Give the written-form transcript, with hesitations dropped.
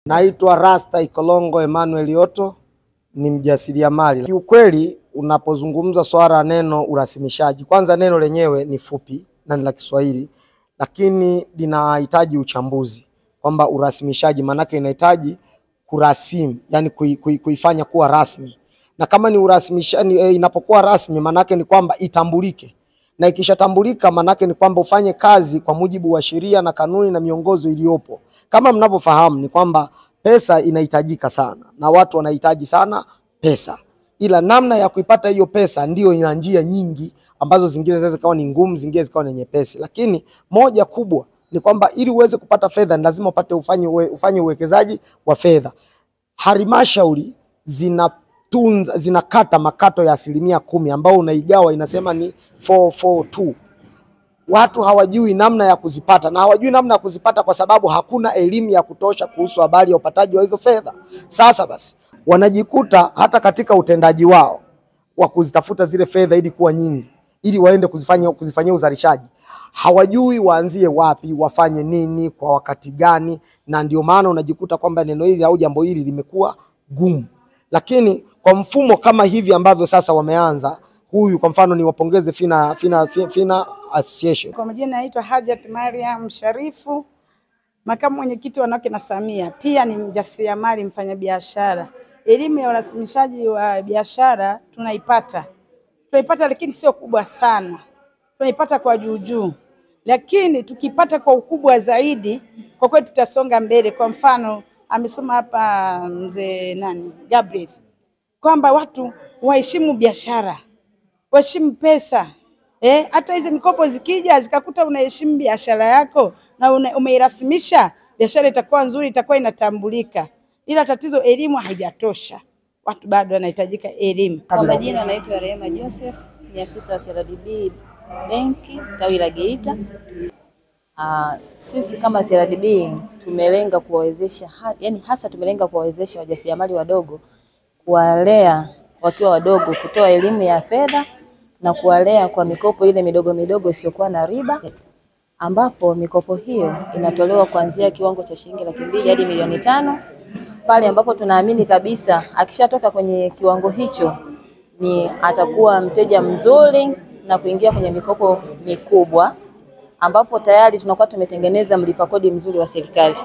Naitwa Rasta Ikolongo Emmanuel Yoto, ni mjasiriamali. Kiukweli unapozungumza swala neno urasimishaji, kwanza neno lenyewe ni fupi na ni la Kiswahili, lakini linahitaji uchambuzi kwamba urasimishaji manake inahitaji kurasimu, yani kuifanya kuwa rasmi. Na kama ni urasimishaji, inapokuwa rasmi manake ni kwamba itambulike. Na ikishatambulika manake ni kwamba ufanye kazi kwa mujibu wa sheria na kanuni na miongozo iliyopo. Kama mnavyofahamu ni kwamba pesa inahitajika sana na watu wanahitaji sana pesa. Ila namna ya kuipata hiyo pesa ndio ina njia nyingi ambazo zingine zinaweza kuwa ni ngumu, zingine zikawa ni nyepesi. Lakini moja kubwa ni kwamba ili uweze kupata fedha ni lazima ufanye uwekezaji wa fedha. Halmashauri zinakata makato ya 10% ambao unaigawa inasema ni 442. Watu hawajui namna ya kuzipata, na hawajui namna ya kuzipata kwa sababu hakuna elimu ya kutosha kuhusu habari ya upataji wa hizo fedha. Sasa basi wanajikuta hata katika utendaji wao wa kuzitafuta zile fedha ili kuwa nyingi, ili waende kuzifanyia uzalishaji, hawajui waanzie wapi, wafanye nini, kwa wakati gani, na ndio maana unajikuta kwamba neno hili au jambo hili limekuwa gumu. Lakini kwa mfumo kama hivi ambavyo sasa wameanza, huyu kwa mfano ni wapongeze Fina Association. Kwa majina naitwa Hajat Mariam Sharifu, makamu mwenyekiti wanawake na Samia. Pia ni mjasiriamali, mfanyabiashara. Elimu ya urasimishaji wa biashara tunaipata, lakini sio kubwa sana. Tunaipata kwa juu. Lakini tukipata kwa ukubwa zaidi, kwa kweli tutasonga mbele. Kwa mfano amesoma hapa mzee Gabriel kwamba watu waheshimu biashara, waheshimu pesa. Hata hizi mikopo zikija zikakuta unaheshimu biashara yako na umeirasimisha, biashara itakuwa nzuri, itakuwa inatambulika. Ila tatizo elimu haijatosha. Watu bado wanahitajika elimu. Kwa majina naitwa Rehema Joseph, ni afisa wa CRDB benki tawi la Geita. Sisi kama CRDB tumelenga kuwawezesha, yani hasa tumelenga kuwawezesha wajasiriamali wadogo, kuwalea wakiwa wadogo, kutoa elimu ya fedha na kuwalea kwa mikopo ile midogo isiyokuwa na riba, ambapo mikopo hiyo inatolewa kuanzia kiwango cha shilingi 200,000 hadi 500,000, pale ambapo tunaamini kabisa akishatoka kwenye kiwango hicho ni atakuwa mteja mzuri na kuingia kwenye mikopo mikubwa, ambapo tayari tunakuwa tumetengeneza mlipa kodi mzuri wa serikali.